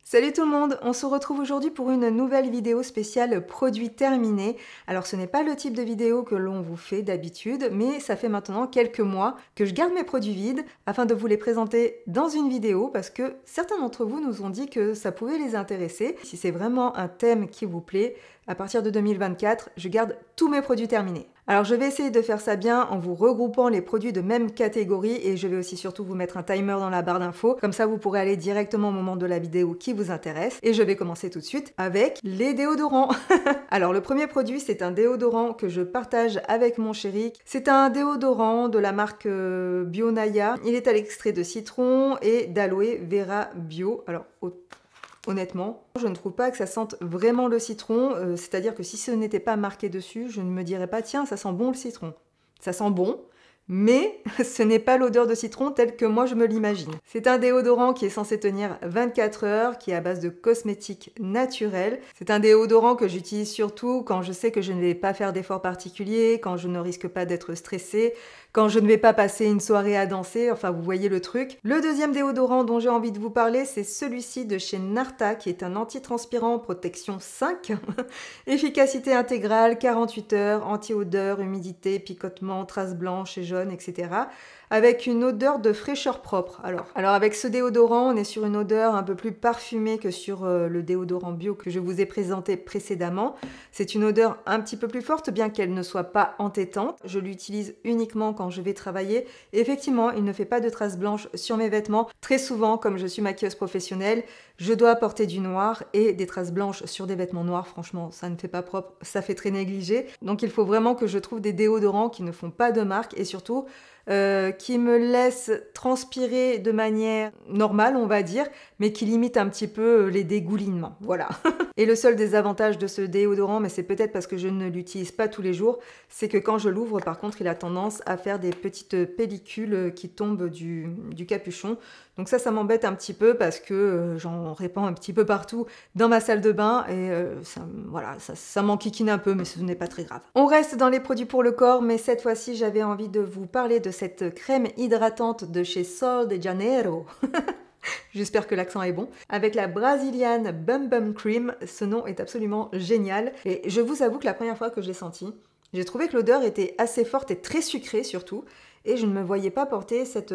Salut tout le monde, on se retrouve aujourd'hui pour une nouvelle vidéo spéciale produits terminés. Alors ce n'est pas le type de vidéo que l'on vous fait d'habitude, mais ça fait maintenant quelques mois que je garde mes produits vides afin de vous les présenter dans une vidéo parce que certains d'entre vous nous ont dit que ça pouvait les intéresser. Si c'est vraiment un thème qui vous plaît, à partir de 2024, je garde tous mes produits terminés. Alors je vais essayer de faire ça bien en vous regroupant les produits de même catégorie et je vais aussi surtout vous mettre un timer dans la barre d'infos, comme ça vous pourrez aller directement au moment de la vidéo qui vous intéresse. Et je vais commencer tout de suite avec les déodorants. Alors le premier produit, c'est un déodorant que je partage avec mon chéri. C'est un déodorant de la marque Bionaya. Il est à l'extrait de citron et d'aloe vera bio. Alors honnêtement, je ne trouve pas que ça sente vraiment le citron, c'est-à-dire que si ce n'était pas marqué dessus, je ne me dirais pas tiens, ça sent bon le citron. Ça sent bon, mais ce n'est pas l'odeur de citron telle que moi je me l'imagine. C'est un déodorant qui est censé tenir 24 heures, qui est à base de cosmétiques naturels. C'est un déodorant que j'utilise surtout quand je sais que je ne vais pas faire d'efforts particuliers, quand je ne risque pas d'être stressée, quand je ne vais pas passer une soirée à danser, enfin vous voyez le truc. Le deuxième déodorant dont j'ai envie de vous parler, c'est celui-ci de chez Narta, qui est un antitranspirant protection 5. Efficacité intégrale, 48 heures, anti-odeur, humidité, picotement, traces blanches et jaunes, etc. Avec une odeur de fraîcheur propre. Alors avec ce déodorant, on est sur une odeur un peu plus parfumée que sur le déodorant bio que je vous ai présenté précédemment. C'est une odeur un petit peu plus forte, bien qu'elle ne soit pas entêtante. Je l'utilise uniquement quand je vais travailler. Et effectivement, il ne fait pas de traces blanches sur mes vêtements. Très souvent, comme je suis maquilleuse professionnelle, je dois porter du noir et des traces blanches sur des vêtements noirs. Franchement, ça ne fait pas propre, ça fait très négligé. Donc il faut vraiment que je trouve des déodorants qui ne font pas de marque et surtout qui me laissent transpirer de manière normale, on va dire, mais qui limitent un petit peu les dégoulinements. Voilà. Et le seul désavantage de ce déodorant, mais c'est peut-être parce que je ne l'utilise pas tous les jours, c'est que quand je l'ouvre, par contre, il a tendance à faire des petites pellicules qui tombent du capuchon. Donc ça m'embête un petit peu parce que j'en répands un petit peu partout dans ma salle de bain et ça m'enquiquine un peu, mais ce n'est pas très grave. On reste dans les produits pour le corps, mais cette fois-ci, j'avais envie de vous parler de cette crème hydratante de chez Sol de Janeiro. J'espère que l'accent est bon. Avec la Brasilian Bum Bum Cream, ce nom est absolument génial. Et je vous avoue que la première fois que je l'ai senti, j'ai trouvé que l'odeur était assez forte et très sucrée surtout. Et je ne me voyais pas porter cette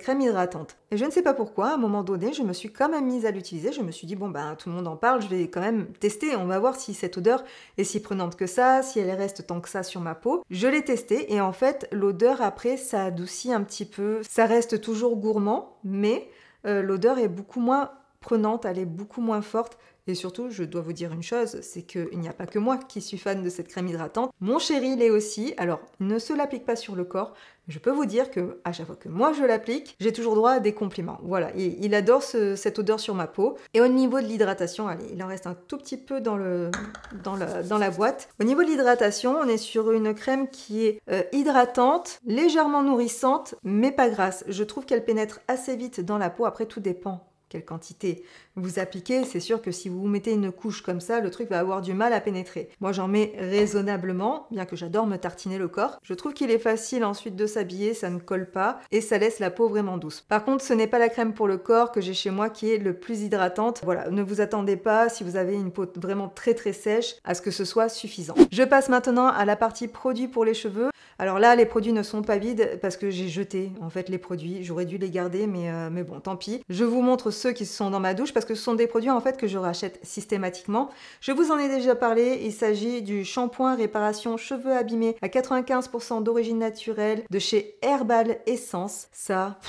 crème hydratante. Et je ne sais pas pourquoi, à un moment donné, je me suis quand même mise à l'utiliser. Je me suis dit, bon ben tout le monde en parle, je vais quand même tester. On va voir si cette odeur est si prenante que ça, si elle reste tant que ça sur ma peau. Je l'ai testée et en fait, l'odeur après, ça adoucit un petit peu. Ça reste toujours gourmand, mais l'odeur est beaucoup moins prenante, elle est beaucoup moins forte. Et surtout, je dois vous dire une chose, c'est qu'il n'y a pas que moi qui suis fan de cette crème hydratante. Mon chéri l'est aussi. Alors, il ne se l'applique pas sur le corps. Je peux vous dire que à chaque fois que moi je l'applique, j'ai toujours droit à des compliments. Voilà, il adore cette odeur sur ma peau. Et au niveau de l'hydratation, allez, il en reste un tout petit peu dans la boîte. Au niveau de l'hydratation, on est sur une crème qui est hydratante, légèrement nourrissante, mais pas grasse. Je trouve qu'elle pénètre assez vite dans la peau. Après, tout dépend quelle quantité vous appliquez. C'est sûr que si vous mettez une couche comme ça, le truc va avoir du mal à pénétrer. Moi, j'en mets raisonnablement, bien que j'adore me tartiner le corps. Je trouve qu'il est facile ensuite de s'habiller, ça ne colle pas et ça laisse la peau vraiment douce. Par contre, ce n'est pas la crème pour le corps que j'ai chez moi qui est le plus hydratante. Voilà, ne vous attendez pas, si vous avez une peau vraiment très très sèche, à ce que ce soit suffisant. Je passe maintenant à la partie produits pour les cheveux. Alors là, les produits ne sont pas vides parce que j'ai jeté en fait les produits. J'aurais dû les garder, mais bon, tant pis. Je vous montre ceux qui sont dans ma douche parce que ce sont des produits en fait que je rachète systématiquement. Je vous en ai déjà parlé. Il s'agit du shampoing réparation cheveux abîmés à 95% d'origine naturelle de chez Herbal Essence. Ça,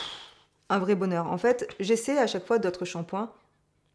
un vrai bonheur. En fait, j'essaie à chaque fois d'autres shampoings.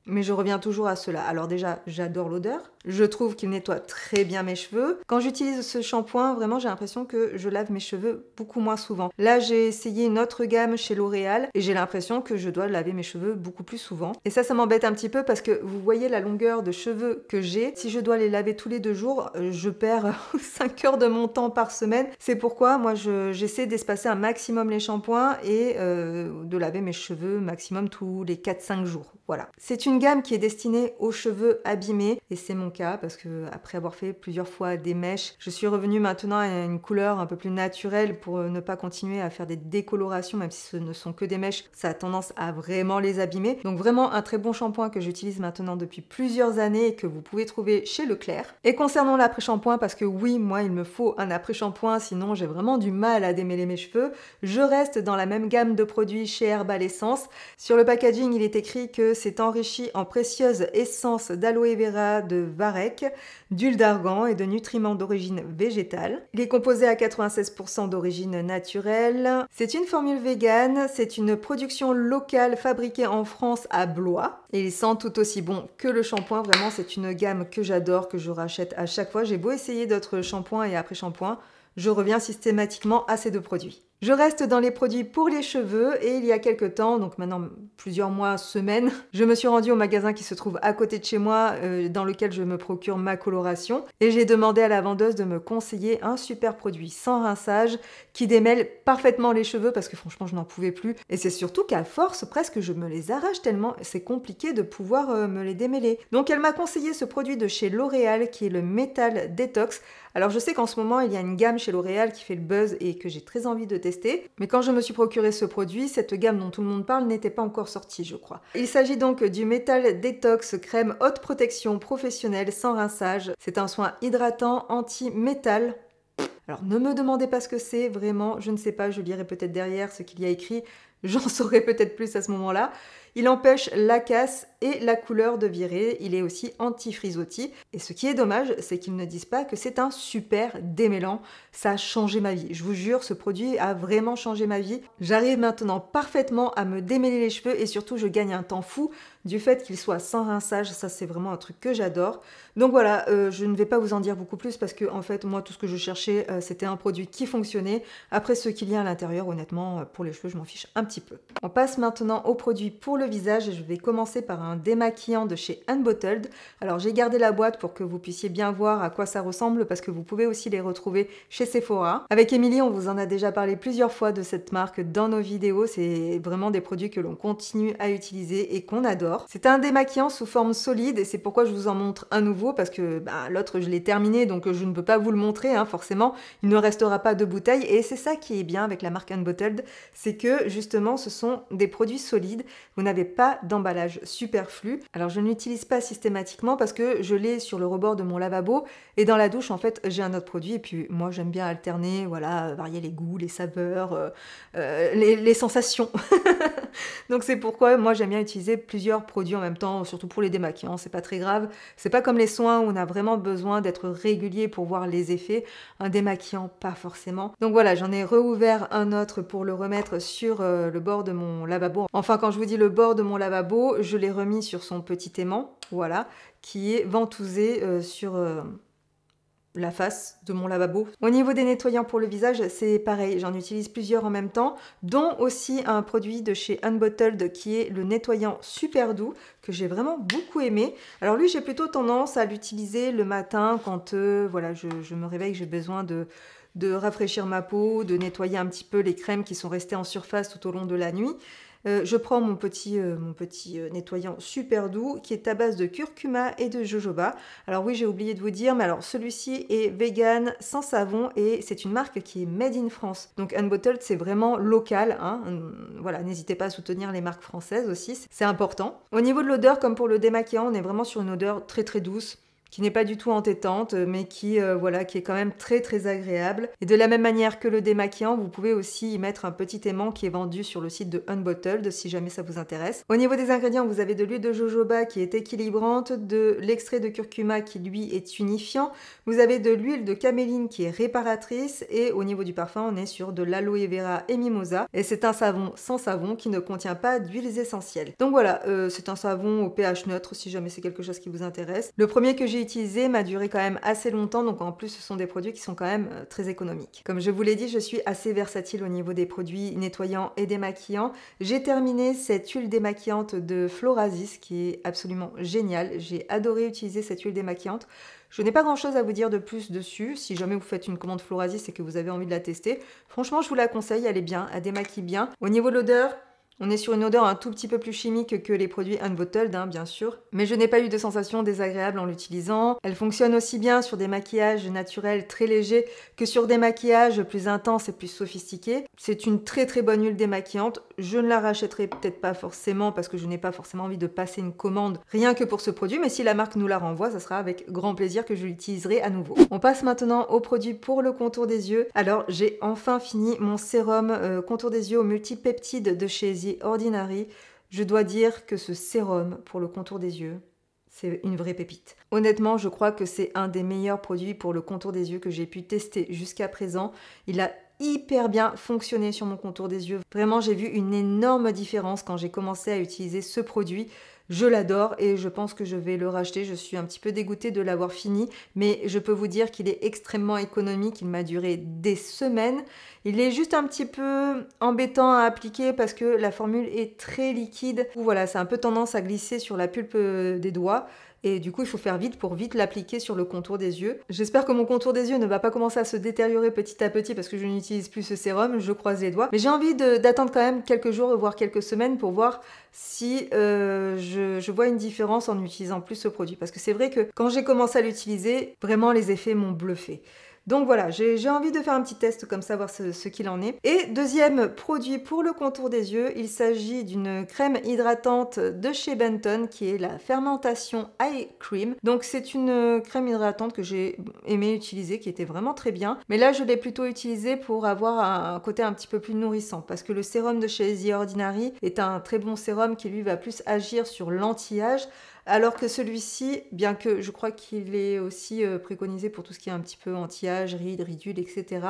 Mais je reviens toujours à cela. Alors déjà, j'adore l'odeur. Je trouve qu'il nettoie très bien mes cheveux. Quand j'utilise ce shampoing, vraiment, j'ai l'impression que je lave mes cheveux beaucoup moins souvent. Là, j'ai essayé une autre gamme chez L'Oréal et j'ai l'impression que je dois laver mes cheveux beaucoup plus souvent. Et ça m'embête un petit peu parce que vous voyez la longueur de cheveux que j'ai. Si je dois les laver tous les 2 jours, je perds 5 heures de mon temps par semaine. C'est pourquoi moi, j'essaie d'espacer un maximum les shampoings et de laver mes cheveux maximum tous les 4-5 jours. Voilà. C'est une gamme qui est destinée aux cheveux abîmés et c'est mon cas parce que après avoir fait plusieurs fois des mèches, je suis revenue maintenant à une couleur un peu plus naturelle pour ne pas continuer à faire des décolorations, même si ce ne sont que des mèches, ça a tendance à vraiment les abîmer. Donc vraiment un très bon shampoing que j'utilise maintenant depuis plusieurs années et que vous pouvez trouver chez Leclerc. Et concernant l'après-shampoing, parce que oui, moi il me faut un après-shampoing, sinon j'ai vraiment du mal à démêler mes cheveux, je reste dans la même gamme de produits chez Herbal Essence. Sur le packaging, il est écrit que c'est enrichi en précieuse essence d'aloe vera, de varech, d'huile d'argan et de nutriments d'origine végétale. Il est composé à 96% d'origine naturelle. C'est une formule végane, c'est une production locale fabriquée en France à Blois. Et il sent tout aussi bon que le shampoing. Vraiment, c'est une gamme que j'adore, que je rachète à chaque fois. J'ai beau essayer d'autres shampoings et après-shampoings, je reviens systématiquement à ces deux produits. Je reste dans les produits pour les cheveux et il y a quelques temps, donc maintenant plusieurs mois, semaines, je me suis rendue au magasin qui se trouve à côté de chez moi, dans lequel je me procure ma coloration et j'ai demandé à la vendeuse de me conseiller un super produit sans rinçage qui démêle parfaitement les cheveux parce que franchement je n'en pouvais plus et c'est surtout qu'à force presque je me les arrache tellement c'est compliqué de pouvoir me les démêler. Donc elle m'a conseillé ce produit de chez L'Oréal qui est le Metal Detox. Alors je sais qu'en ce moment il y a une gamme chez L'Oréal qui fait le buzz et que j'ai très envie de tester, mais quand je me suis procuré ce produit, cette gamme dont tout le monde parle n'était pas encore sortie je crois. Il s'agit donc du Metal Detox crème haute protection professionnelle sans rinçage. C'est un soin hydratant anti-métal. Alors ne me demandez pas ce que c'est, vraiment, je ne sais pas, je lirai peut-être derrière ce qu'il y a écrit, j'en saurai peut-être plus à ce moment-là. Il empêche la casse et la couleur de virer. Il est aussi anti-frisottis. Et ce qui est dommage, c'est qu'ils ne disent pas que c'est un super démêlant. Ça a changé ma vie. Je vous jure, ce produit a vraiment changé ma vie. J'arrive maintenant parfaitement à me démêler les cheveux et surtout, je gagne un temps fou du fait qu'il soit sans rinçage. Ça, c'est vraiment un truc que j'adore. Donc voilà, je ne vais pas vous en dire beaucoup plus parce que en fait, moi, tout ce que je cherchais, c'était un produit qui fonctionnait. Après, ce qu'il y a à l'intérieur, honnêtement, pour les cheveux, je m'en fiche un petit peu. On passe maintenant aux produits pour le visage et je vais commencer par un démaquillant de chez Unbottled. Alors j'ai gardé la boîte pour que vous puissiez bien voir à quoi ça ressemble parce que vous pouvez aussi les retrouver chez Sephora. Avec Émilie, on vous en a déjà parlé plusieurs fois de cette marque dans nos vidéos. C'est vraiment des produits que l'on continue à utiliser et qu'on adore. C'est un démaquillant sous forme solide et c'est pourquoi je vous en montre un nouveau parce que l'autre je l'ai terminé donc je ne peux pas vous le montrer forcément. Il ne restera pas de bouteille et c'est ça qui est bien avec la marque Unbottled, c'est que justement ce sont des produits solides. Vous n'avez pas d'emballage superflu. Alors je ne l'utilise pas systématiquement parce que je l'ai sur le rebord de mon lavabo et dans la douche en fait j'ai un autre produit et puis moi j'aime bien alterner, voilà, varier les goûts, les saveurs, les sensations. Donc c'est pourquoi moi j'aime bien utiliser plusieurs produits en même temps, surtout pour les démaquillants, c'est pas très grave. C'est pas comme les soins où on a vraiment besoin d'être régulier pour voir les effets. Un démaquillant, pas forcément. Donc voilà, j'en ai rouvert un autre pour le remettre sur le bord de mon lavabo. Enfin, quand je vous dis le bord de mon lavabo, je l'ai remis sur son petit aimant, voilà, qui est ventousé sur la face de mon lavabo. Au niveau des nettoyants pour le visage, c'est pareil, j'en utilise plusieurs en même temps, dont aussi un produit de chez Unbottled qui est le nettoyant super doux, que j'ai vraiment beaucoup aimé. Alors lui, j'ai plutôt tendance à l'utiliser le matin quand voilà, je me réveille, j'ai besoin de rafraîchir ma peau, de nettoyer un petit peu les crèmes qui sont restées en surface tout au long de la nuit. Je prends mon petit nettoyant super doux qui est à base de curcuma et de jojoba. Alors oui, j'ai oublié de vous dire, mais alors celui-ci est vegan, sans savon et c'est une marque qui est made in France. Donc Unbottled, c'est vraiment local. Voilà, n'hésitez pas à soutenir les marques françaises aussi, c'est important. Au niveau de l'odeur, comme pour le démaquillant, on est vraiment sur une odeur très très douce, qui n'est pas du tout entêtante, mais qui est quand même très très agréable. Et de la même manière que le démaquillant, vous pouvez aussi y mettre un petit aimant qui est vendu sur le site de Unbottled, si jamais ça vous intéresse. Au niveau des ingrédients, vous avez de l'huile de jojoba qui est équilibrante, de l'extrait de curcuma qui lui est unifiant, vous avez de l'huile de caméline qui est réparatrice, et au niveau du parfum, on est sur de l'aloe vera et mimosa, et c'est un savon sans savon qui ne contient pas d'huiles essentielles. Donc voilà, c'est un savon au pH neutre si jamais c'est quelque chose qui vous intéresse. Le premier que j'ai utilisé m'a duré quand même assez longtemps, donc en plus ce sont des produits qui sont quand même très économiques. Comme je vous l'ai dit, je suis assez versatile au niveau des produits nettoyants et démaquillants. J'ai terminé cette huile démaquillante de Florasis qui est absolument géniale. J'ai adoré utiliser cette huile démaquillante. Je n'ai pas grand chose à vous dire de plus dessus. Si jamais vous faites une commande Florasis et que vous avez envie de la tester, franchement je vous la conseille, elle est bien, elle démaquille bien. Au niveau de l'odeur, On est sur une odeur un tout petit peu plus chimique que les produits unbottled, hein, bien sûr. Mais je n'ai pas eu de sensation désagréable en l'utilisant. Elle fonctionne aussi bien sur des maquillages naturels très légers que sur des maquillages plus intenses et plus sophistiqués. C'est une très très bonne huile démaquillante. Je ne la rachèterai peut-être pas forcément parce que je n'ai pas forcément envie de passer une commande rien que pour ce produit, mais si la marque nous la renvoie, ça sera avec grand plaisir que je l'utiliserai à nouveau. On passe maintenant au produit pour le contour des yeux. Alors j'ai enfin fini mon sérum contour des yeux au multipeptide de chez The Ordinary. Je dois dire que ce sérum pour le contour des yeux, c'est une vraie pépite. Honnêtement, je crois que c'est un des meilleurs produits pour le contour des yeux que j'ai pu tester jusqu'à présent. Il a hyper bien fonctionné sur mon contour des yeux. Vraiment, j'ai vu une énorme différence quand j'ai commencé à utiliser ce produit. Je l'adore et je pense que je vais le racheter. Je suis un petit peu dégoûtée de l'avoir fini, mais je peux vous dire qu'il est extrêmement économique. Il m'a duré des semaines. Il est juste un petit peu embêtant à appliquer parce que la formule est très liquide. Voilà, ça a un peu tendance à glisser sur la pulpe des doigts. Et du coup, il faut faire vite pour vite l'appliquer sur le contour des yeux. J'espère que mon contour des yeux ne va pas commencer à se détériorer petit à petit parce que je n'utilise plus ce sérum, je croise les doigts. Mais j'ai envie d'attendre quand même quelques jours, voire quelques semaines pour voir si je vois une différence en utilisant plus ce produit. Parce que c'est vrai que quand j'ai commencé à l'utiliser, vraiment les effets m'ont bluffé. Donc voilà, j'ai envie de faire un petit test comme ça, voir ce qu'il en est. Et deuxième produit pour le contour des yeux, il s'agit d'une crème hydratante de chez Benton qui est la Fermentation Eye Cream. Donc c'est une crème hydratante que j'ai aimé utiliser, qui était vraiment très bien. Mais là, je l'ai plutôt utilisée pour avoir un côté un petit peu plus nourrissant parce que le sérum de chez The Ordinary est un très bon sérum qui lui va plus agir sur l'anti-âge. Alors que celui-ci, bien que je crois qu'il est aussi préconisé pour tout ce qui est un petit peu anti-âge, rides, ridules, etc.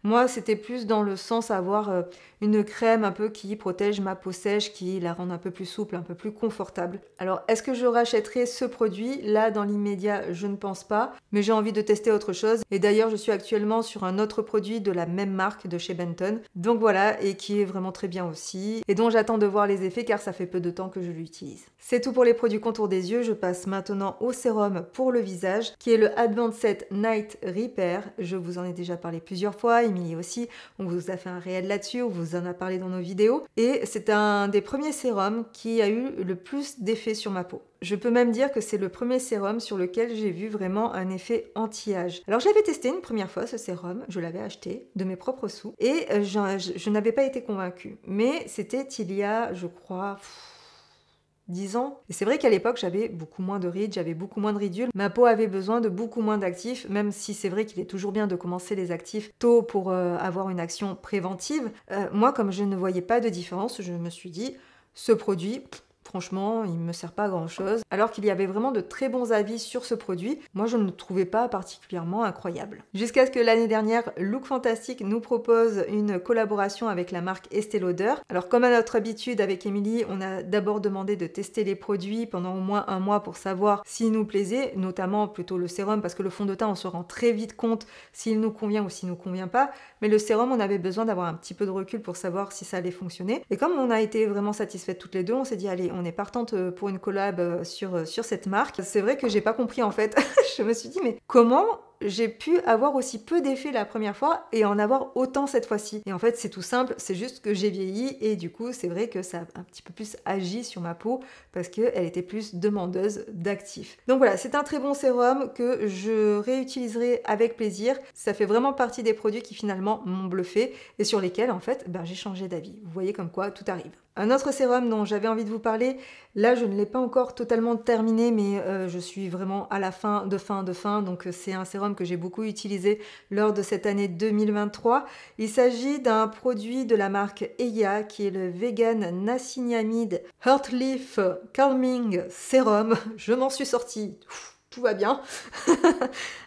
Moi, c'était plus dans le sens avoir une crème un peu qui protège ma peau sèche, qui la rende un peu plus souple, un peu plus confortable. Alors, est-ce que je rachèterai ce produit? Là, dans l'immédiat, je ne pense pas, mais j'ai envie de tester autre chose. Et d'ailleurs, je suis actuellement sur un autre produit de la même marque de chez Benton. Donc voilà, et qui est vraiment très bien aussi, et dont j'attends de voir les effets car ça fait peu de temps que je l'utilise. C'est tout pour les produits contour des yeux. Je passe maintenant au sérum pour le visage, qui est le Advanced Night Repair. Je vous en ai déjà parlé plusieurs fois, Émilie aussi, on vous a fait un réel là-dessus, on vous en a parlé dans nos vidéos, et c'est un des premiers sérums qui a eu le plus d'effet sur ma peau. Je peux même dire que c'est le premier sérum sur lequel j'ai vu vraiment un effet anti-âge. Alors j'avais testé une première fois ce sérum, je l'avais acheté de mes propres sous, et je n'avais pas été convaincue. Mais c'était il y a, je crois, 10 ans. Et c'est vrai qu'à l'époque, j'avais beaucoup moins de rides, j'avais beaucoup moins de ridules. Ma peau avait besoin de beaucoup moins d'actifs, même si c'est vrai qu'il est toujours bien de commencer les actifs tôt pour avoir une action préventive. Moi, comme je ne voyais pas de différence, je me suis dit, ce produit, franchement, il ne me sert pas à grand chose. Alors qu'il y avait vraiment de très bons avis sur ce produit, moi je ne le trouvais pas particulièrement incroyable. Jusqu'à ce que l'année dernière, Look Fantastic nous propose une collaboration avec la marque Estée Lauder. Alors comme à notre habitude avec Émilie, on a d'abord demandé de tester les produits pendant au moins un mois pour savoir s'ils nous plaisaient, notamment plutôt le sérum, parce que le fond de teint, on se rend très vite compte s'il nous convient ou s'il nous convient pas. Mais le sérum, on avait besoin d'avoir un petit peu de recul pour savoir si ça allait fonctionner. Et comme on a été vraiment satisfaites toutes les deux, on s'est dit allez, on est partante pour une collab sur cette marque. C'est vrai que j'ai pas compris en fait. Je me suis dit mais comment j'ai pu avoir aussi peu d'effets la première fois et en avoir autant cette fois-ci. Et en fait, c'est tout simple, c'est juste que j'ai vieilli et du coup, c'est vrai que ça a un petit peu plus agi sur ma peau parce qu'elle était plus demandeuse d'actifs. Donc voilà, c'est un très bon sérum que je réutiliserai avec plaisir. Ça fait vraiment partie des produits qui finalement m'ont bluffé et sur lesquels en fait, j'ai changé d'avis. Vous voyez comme quoi tout arrive. Un autre sérum dont j'avais envie de vous parler, là je ne l'ai pas encore totalement terminé, mais je suis vraiment à la fin, donc c'est un sérum que j'ai beaucoup utilisé lors de cette année 2023. Il s'agit d'un produit de la marque Eya qui est le Vegan Niacinamide Heart Leaf Calming Serum. Je m'en suis sortie. Tout va bien.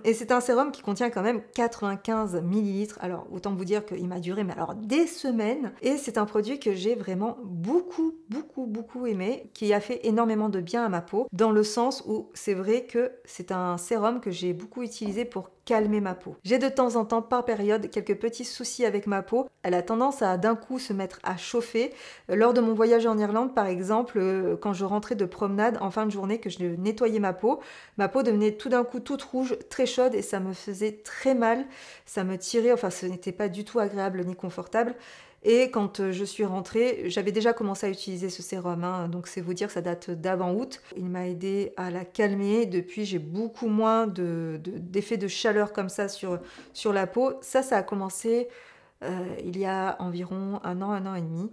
Et c'est un sérum qui contient quand même 95 ml. Alors, autant vous dire qu'il m'a duré mais alors des semaines. Et c'est un produit que j'ai vraiment beaucoup aimé, qui a fait énormément de bien à ma peau, dans le sens où c'est vrai que c'est un sérum que j'ai beaucoup utilisé pour calmer ma peau. J'ai de temps en temps, par période, quelques petits soucis avec ma peau. Elle a tendance à d'un coup se mettre à chauffer. Lors de mon voyage en Irlande, par exemple, quand je rentrais de promenade en fin de journée, que je nettoyais ma peau devenait tout d'un coup toute rouge, très chaude et ça me faisait très mal. Ça me tirait, enfin ce n'était pas du tout agréable ni confortable. Et quand je suis rentrée, j'avais déjà commencé à utiliser ce sérum, hein, donc c'est vous dire que ça date d'avant août. Il m'a aidé à la calmer. Depuis, j'ai beaucoup moins d'effets de chaleur comme ça sur la peau. Ça a commencé il y a environ un an et demi.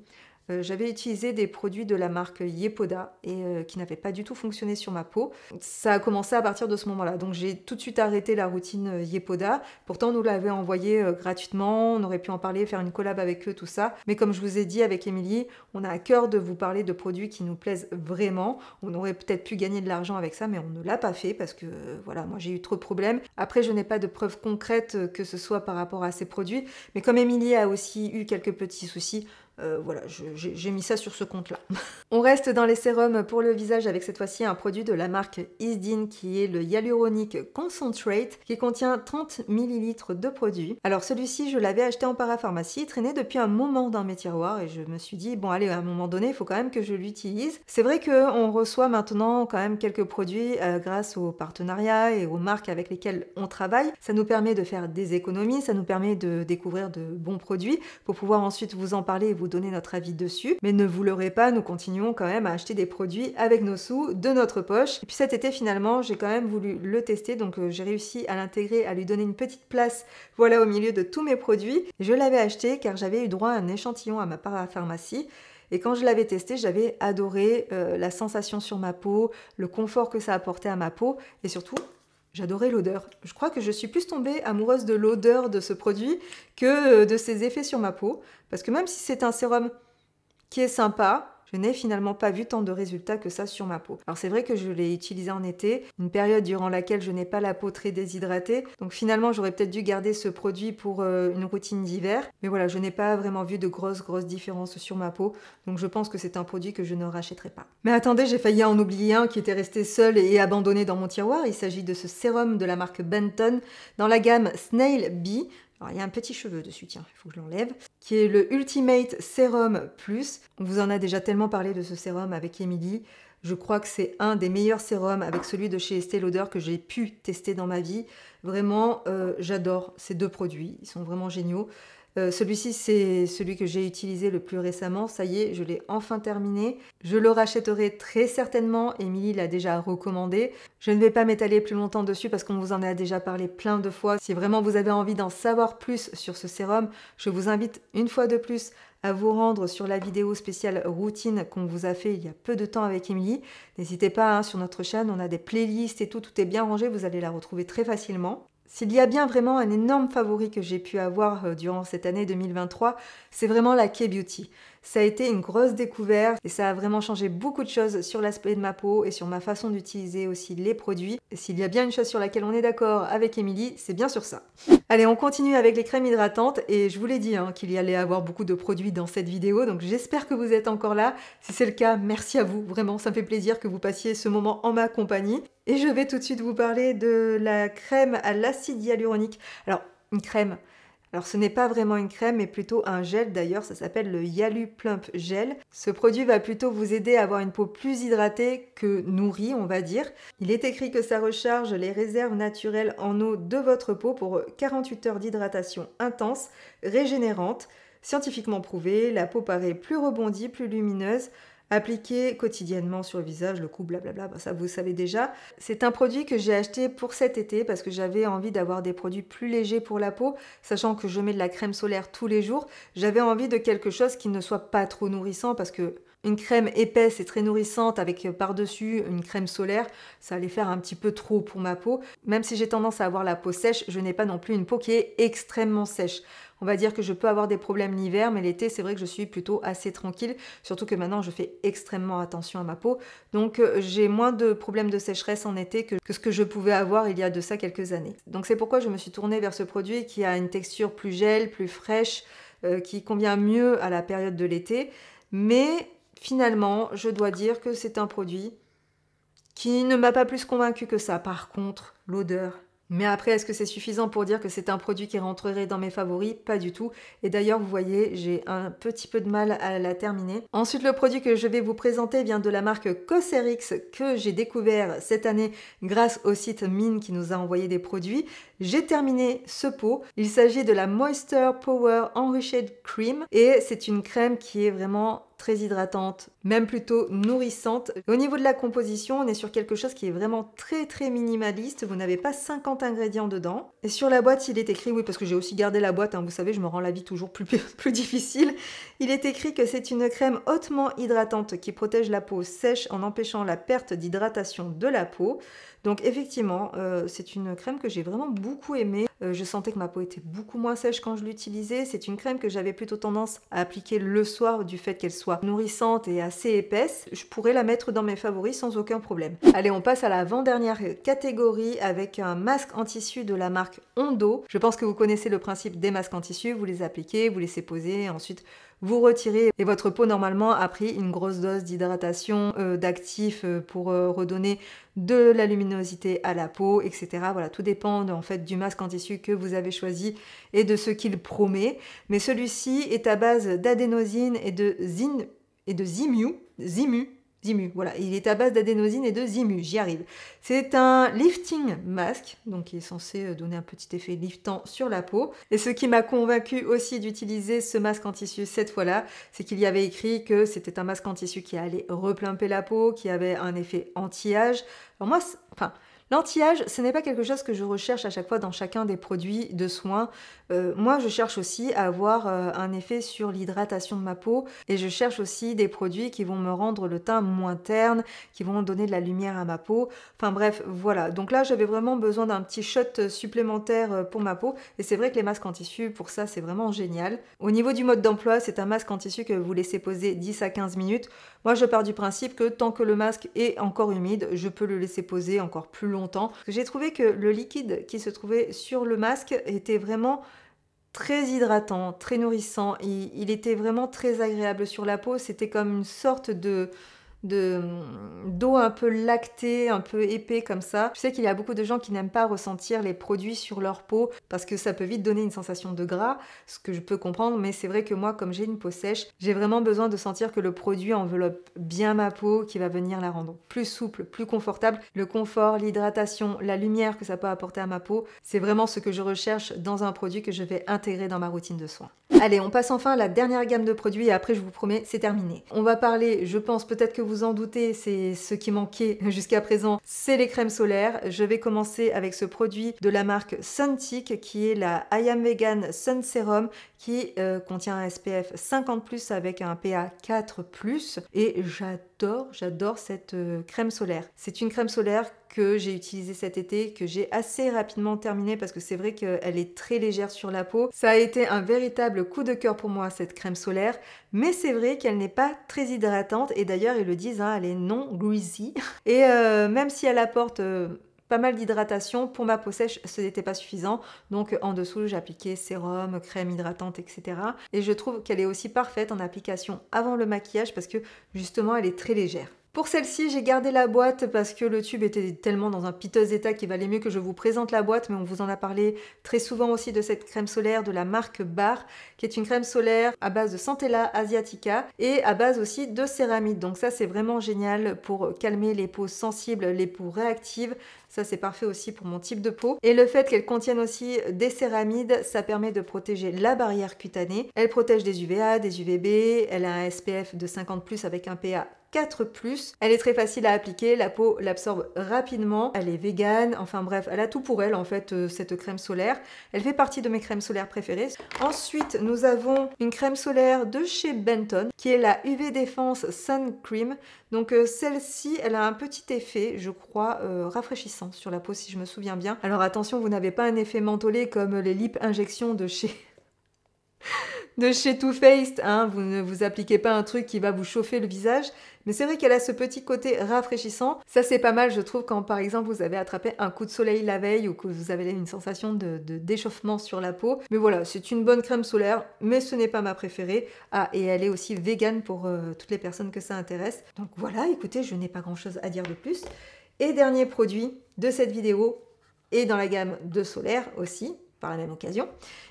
J'avais utilisé des produits de la marque Yepoda et qui n'avaient pas du tout fonctionné sur ma peau. Ça a commencé à partir de ce moment-là. Donc j'ai tout de suite arrêté la routine Yepoda. Pourtant, on nous l'avait envoyé gratuitement. On aurait pu en parler, faire une collab avec eux, tout ça. Mais comme je vous ai dit avec Émilie, on a à cœur de vous parler de produits qui nous plaisent vraiment. On aurait peut-être pu gagner de l'argent avec ça, mais on ne l'a pas fait parce que voilà, moi j'ai eu trop de problèmes. Après, je n'ai pas de preuves concrètes que ce soit par rapport à ces produits. Mais comme Émilie a aussi eu quelques petits soucis, voilà, j'ai mis ça sur ce compte-là. On reste dans les sérums pour le visage avec cette fois-ci un produit de la marque Isdin qui est le Hyaluronic Concentrate qui contient 30 ml de produit. Alors celui-ci, je l'avais acheté en parapharmacie, il traînait depuis un moment dans mes tiroirs et je me suis dit, bon allez, à un moment donné, il faut quand même que je l'utilise. C'est vrai qu'on reçoit maintenant quand même quelques produits grâce aux partenariats et aux marques avec lesquelles on travaille. Ça nous permet de faire des économies, ça nous permet de découvrir de bons produits pour pouvoir ensuite vous en parler et vous donner notre avis dessus. Mais ne vous leurrez pas, nous continuons quand même à acheter des produits avec nos sous de notre poche. Et puis cet été finalement, j'ai quand même voulu le tester, donc j'ai réussi à l'intégrer, à lui donner une petite place, voilà, au milieu de tous mes produits. Je l'avais acheté car j'avais eu droit à un échantillon à ma parapharmacie. Et quand je l'avais testé, j'avais adoré la sensation sur ma peau, le confort que ça apportait à ma peau et surtout, j'adorais l'odeur. Je crois que je suis plus tombée amoureuse de l'odeur de ce produit que de ses effets sur ma peau. Parce que même si c'est un sérum qui est sympa, je n'ai finalement pas vu tant de résultats que ça sur ma peau. Alors c'est vrai que je l'ai utilisé en été, une période durant laquelle je n'ai pas la peau très déshydratée. Donc finalement j'aurais peut-être dû garder ce produit pour une routine d'hiver. Mais voilà, je n'ai pas vraiment vu de grosses différences sur ma peau. Donc je pense que c'est un produit que je ne rachèterai pas. Mais attendez, j'ai failli en oublier un qui était resté seul et abandonné dans mon tiroir. Il s'agit de ce sérum de la marque Benton dans la gamme Snail Bee. Alors, il y a un petit cheveu dessus, tiens, il faut que je l'enlève, qui est le Ultimate Serum Plus. On vous en a déjà tellement parlé de ce sérum avec Émilie. Je crois que c'est un des meilleurs sérums avec celui de chez Estée Lauder que j'ai pu tester dans ma vie. Vraiment, j'adore ces deux produits, ils sont vraiment géniaux. Celui-ci, c'est celui que j'ai utilisé le plus récemment. Ça y est, je l'ai enfin terminé. Je le rachèterai très certainement. Émilie l'a déjà recommandé. Je ne vais pas m'étaler plus longtemps dessus parce qu'on vous en a déjà parlé plein de fois. Si vraiment vous avez envie d'en savoir plus sur ce sérum, je vous invite une fois de plus à vous rendre sur la vidéo spéciale routine qu'on vous a fait il y a peu de temps avec Émilie. N'hésitez pas, hein, sur notre chaîne, on a des playlists et tout est bien rangé, vous allez la retrouver très facilement. S'il y a bien vraiment un énorme favori que j'ai pu avoir durant cette année 2023, c'est vraiment la K-Beauty. Ça a été une grosse découverte et ça a vraiment changé beaucoup de choses sur l'aspect de ma peau et sur ma façon d'utiliser aussi les produits. Et s'il y a bien une chose sur laquelle on est d'accord avec Émilie, c'est bien sur ça. Allez, on continue avec les crèmes hydratantes et je vous l'ai dit qu'il y allait avoir beaucoup de produits dans cette vidéo, donc j'espère que vous êtes encore là. Si c'est le cas, merci à vous, vraiment, ça me fait plaisir que vous passiez ce moment en ma compagnie. Et je vais tout de suite vous parler de la crème à l'acide hyaluronique. Alors, une crème. Alors ce n'est pas vraiment une crème, mais plutôt un gel d'ailleurs, ça s'appelle le Yalu Plump Gel. Ce produit va plutôt vous aider à avoir une peau plus hydratée que nourrie, on va dire. Il est écrit que ça recharge les réserves naturelles en eau de votre peau pour 48 heures d'hydratation intense, régénérante. Scientifiquement prouvé, la peau paraît plus rebondie, plus lumineuse. Appliqué quotidiennement sur le visage, le cou, blablabla, ça vous savez déjà. C'est un produit que j'ai acheté pour cet été parce que j'avais envie d'avoir des produits plus légers pour la peau, sachant que je mets de la crème solaire tous les jours. J'avais envie de quelque chose qui ne soit pas trop nourrissant parce que une crème épaisse et très nourrissante avec par-dessus une crème solaire, ça allait faire un petit peu trop pour ma peau. Même si j'ai tendance à avoir la peau sèche, je n'ai pas non plus une peau qui est extrêmement sèche. On va dire que je peux avoir des problèmes l'hiver, mais l'été, c'est vrai que je suis plutôt assez tranquille. Surtout que maintenant, je fais extrêmement attention à ma peau. Donc, j'ai moins de problèmes de sécheresse en été que ce que je pouvais avoir il y a de ça quelques années. Donc, c'est pourquoi je me suis tournée vers ce produit qui a une texture plus gel, plus fraîche, qui convient mieux à la période de l'été. Mais finalement, je dois dire que c'est un produit qui ne m'a pas plus convaincue que ça. Par contre, l'odeur, Mais après, est-ce que c'est suffisant pour dire que c'est un produit qui rentrerait dans mes favoris? Pas du tout. Et d'ailleurs, vous voyez, j'ai un petit peu de mal à la terminer. Ensuite, le produit que je vais vous présenter vient de la marque Cosrx que j'ai découvert cette année grâce au site Mine qui nous a envoyé des produits. J'ai terminé ce pot. Il s'agit de la Moisture Power Enriched Cream et c'est une crème qui est vraiment très hydratante, même plutôt nourrissante. Au niveau de la composition, on est sur quelque chose qui est vraiment très minimaliste. Vous n'avez pas 50 ingrédients dedans. Et sur la boîte, il est écrit, oui, parce que j'ai aussi gardé la boîte, hein, vous savez, je me rends la vie toujours plus difficile. Il est écrit que c'est une crème hautement hydratante qui protège la peau sèche en empêchant la perte d'hydratation de la peau. Donc effectivement, c'est une crème que j'ai vraiment beaucoup aimée. Je sentais que ma peau était beaucoup moins sèche quand je l'utilisais. C'est une crème que j'avais plutôt tendance à appliquer le soir du fait qu'elle soit nourrissante et assez épaisse. Je pourrais la mettre dans mes favoris sans aucun problème. Allez, on passe à l'avant-dernière catégorie avec un masque en tissu de la marque Ondo. Je pense que vous connaissez le principe des masques en tissu. Vous les appliquez, vous laissez poser, ensuite vous retirez et votre peau normalement a pris une grosse dose d'hydratation, d'actifs pour redonner de la luminosité à la peau, etc. Voilà, tout dépend en fait du masque en tissu que vous avez choisi et de ce qu'il promet. Mais celui-ci est à base d'adénosine et de Zimu, voilà, il est à base d'adénosine et de Zimu, j'y arrive. C'est un lifting mask, donc qui est censé donner un petit effet liftant sur la peau. Et ce qui m'a convaincu aussi d'utiliser ce masque en tissu cette fois-là, c'est qu'il y avait écrit que c'était un masque en tissu qui allait replumper la peau, qui avait un effet anti-âge. Alors moi, l'anti-âge, ce n'est pas quelque chose que je recherche à chaque fois dans chacun des produits de soins. Moi, je cherche aussi à avoir un effet sur l'hydratation de ma peau et je cherche aussi des produits qui vont me rendre le teint moins terne, qui vont donner de la lumière à ma peau. Enfin bref, voilà. Donc là, j'avais vraiment besoin d'un petit shot supplémentaire pour ma peau et c'est vrai que les masques en tissu, pour ça, c'est vraiment génial. Au niveau du mode d'emploi, c'est un masque en tissu que vous laissez poser 10 à 15 minutes. Moi, je pars du principe que tant que le masque est encore humide, je peux le laisser poser encore plus longtemps. J'ai trouvé que le liquide qui se trouvait sur le masque était vraiment très hydratant, très nourrissant. Il était vraiment très agréable sur la peau. C'était comme une sorte d'eau un peu lactée, un peu épais comme ça. Je sais qu'il y a beaucoup de gens qui n'aiment pas ressentir les produits sur leur peau parce que ça peut vite donner une sensation de gras, ce que je peux comprendre, mais c'est vrai que moi, comme j'ai une peau sèche, j'ai vraiment besoin de sentir que le produit enveloppe bien ma peau, qui va venir la rendre plus souple, plus confortable. Le confort, l'hydratation, la lumière que ça peut apporter à ma peau, c'est vraiment ce que je recherche dans un produit que je vais intégrer dans ma routine de soins. Allez, on passe enfin à la dernière gamme de produits et après, je vous promets, c'est terminé. On va parler, je pense peut-être que vous en doutez, c'est ce qui manquait jusqu'à présent, c'est les crèmes solaires. Je vais commencer avec ce produit de la marque Suntic qui est la I Am Vegan Sun Serum qui contient un SPF 50+, avec un PA 4+, et j'adore cette crème solaire. C'est une crème solaire que j'ai utilisée cet été, que j'ai assez rapidement terminée parce que c'est vrai qu'elle est très légère sur la peau. Ça a été un véritable coup de cœur pour moi, cette crème solaire, mais c'est vrai qu'elle n'est pas très hydratante et d'ailleurs ils le disent, hein, elle est non greasy et même si elle apporte pas mal d'hydratation, pour ma peau sèche, ce n'était pas suffisant. Donc en dessous, j'appliquais sérum, crème hydratante, etc. Et je trouve qu'elle est aussi parfaite en application avant le maquillage parce que justement, elle est très légère. Pour celle-ci, j'ai gardé la boîte parce que le tube était tellement dans un piteux état qu'il valait mieux que je vous présente la boîte, mais on vous en a parlé très souvent aussi de cette crème solaire de la marque Bar, qui est une crème solaire à base de Centella asiatica et à base aussi de céramide. Donc ça, c'est vraiment génial pour calmer les peaux sensibles, les peaux réactives. Ça, c'est parfait aussi pour mon type de peau. Et le fait qu'elle contienne aussi des céramides, ça permet de protéger la barrière cutanée. Elle protège des UVA, des UVB, elle a un SPF de 50+, avec un PA 4+. Elle est très facile à appliquer, la peau l'absorbe rapidement, elle est végane, enfin bref, elle a tout pour elle en fait, cette crème solaire. Elle fait partie de mes crèmes solaires préférées. Ensuite, nous avons une crème solaire de chez Benton, qui est la UV Defense Sun Cream. Donc celle-ci, elle a un petit effet, je crois, rafraîchissant sur la peau si je me souviens bien. Alors attention, vous n'avez pas un effet mentholé comme les lip injections de chez Too Faced, hein, vous ne vous appliquez pas un truc qui va vous chauffer le visage, mais c'est vrai qu'elle a ce petit côté rafraîchissant. Ça c'est pas mal je trouve quand par exemple vous avez attrapé un coup de soleil la veille ou que vous avez une sensation de d'échauffement sur la peau. Mais voilà, c'est une bonne crème solaire, mais ce n'est pas ma préférée. Ah, et elle est aussi végane pour toutes les personnes que ça intéresse. Donc voilà, écoutez, je n'ai pas grand chose à dire de plus. Et dernier produit de cette vidéo, et dans la gamme de solaire aussi, par la même occasion.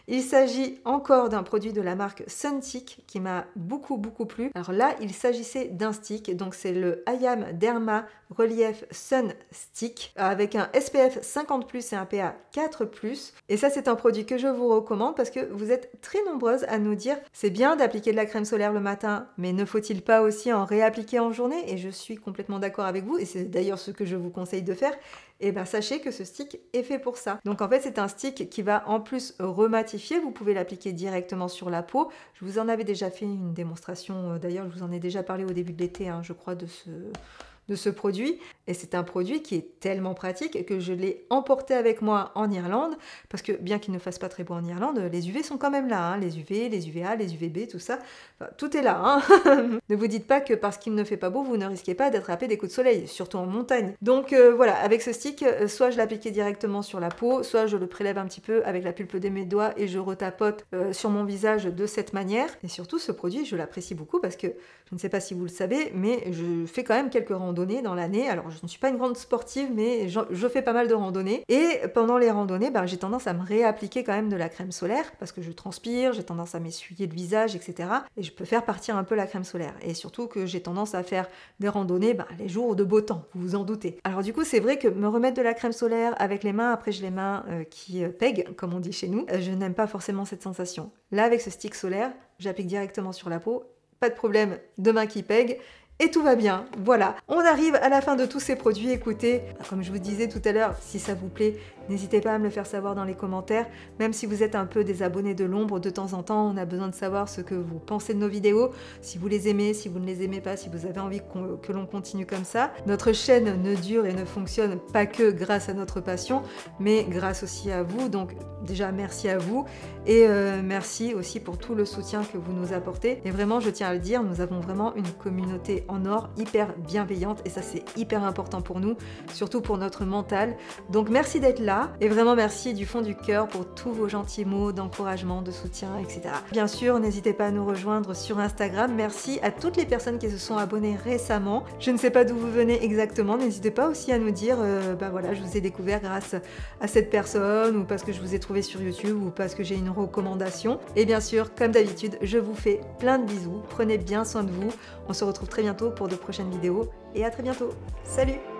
Il s'agit encore d'un produit de la marque Sunstick qui m'a beaucoup plu. Alors là, il s'agissait d'un stick, donc c'est le Ayam Derma Relief Sun Stick avec un SPF 50+ et un PA 4+. Et ça, c'est un produit que je vous recommande parce que vous êtes très nombreuses à nous dire c'est bien d'appliquer de la crème solaire le matin, mais ne faut-il pas aussi en réappliquer en journée? Et je suis complètement d'accord avec vous, et c'est d'ailleurs ce que je vous conseille de faire. Et bien sachez que ce stick est fait pour ça. Donc en fait, c'est un stick qui va en plus rematifier. Vous pouvez l'appliquer directement sur la peau. Je vous en avais déjà fait une démonstration, d'ailleurs je vous en ai déjà parlé au début de l'été, hein, je crois, de ce produit. Et c'est un produit qui est tellement pratique que je l'ai emporté avec moi en Irlande, parce que bien qu'il ne fasse pas très beau en Irlande, les UV sont quand même là, hein, les UV, les UVA, les UVB, tout ça, enfin, tout est là. Hein. Ne vous dites pas que parce qu'il ne fait pas beau, vous ne risquez pas d'attraper des coups de soleil, surtout en montagne. Donc voilà, avec ce stick, soit je l'appliquais directement sur la peau, soit je le prélève un petit peu avec la pulpe de mes doigts et je retapote sur mon visage de cette manière. Et surtout, ce produit, je l'apprécie beaucoup parce que, je ne sais pas si vous le savez, mais je fais quand même quelques randonnées dans l'année. Alors, je ne suis pas une grande sportive, mais je fais pas mal de randonnées. Et pendant les randonnées, j'ai tendance à me réappliquer quand même de la crème solaire parce que je transpire, j'ai tendance à m'essuyer le visage, etc. Et je peux faire partir un peu la crème solaire. Et surtout que j'ai tendance à faire des randonnées les jours de beau temps, vous vous en doutez. Alors du coup, c'est vrai que me remettre de la crème solaire avec les mains, après j'ai les mains qui pèguent, comme on dit chez nous, je n'aime pas forcément cette sensation. Là, avec ce stick solaire, j'applique directement sur la peau, pas de problème de mains qui pèguent. Et tout va bien, voilà. On arrive à la fin de tous ces produits. Écoutez, comme je vous disais tout à l'heure, si ça vous plaît, n'hésitez pas à me le faire savoir dans les commentaires. Même si vous êtes un peu des abonnés de l'ombre, de temps en temps, on a besoin de savoir ce que vous pensez de nos vidéos. Si vous les aimez, si vous ne les aimez pas, si vous avez envie que l'on continue comme ça. Notre chaîne ne dure et ne fonctionne pas que grâce à notre passion, mais grâce aussi à vous. Donc déjà, merci à vous. Et merci aussi pour tout le soutien que vous nous apportez. Et vraiment, je tiens à le dire, nous avons vraiment une communauté en or hyper bienveillante et ça c'est hyper important pour nous, surtout pour notre mental. Donc merci d'être là et vraiment merci du fond du cœur pour tous vos gentils mots d'encouragement, de soutien, etc. Bien sûr, n'hésitez pas à nous rejoindre sur Instagram. Merci à toutes les personnes qui se sont abonnées récemment. Je ne sais pas d'où vous venez exactement, n'hésitez pas aussi à nous dire voilà, je vous ai découvert grâce à cette personne ou parce que je vous ai trouvé sur YouTube ou parce que j'ai une recommandation. Et bien sûr, comme d'habitude, je vous fais plein de bisous. Prenez bien soin de vous. On se retrouve très bientôt pour de prochaines vidéos et à très bientôt. Salut!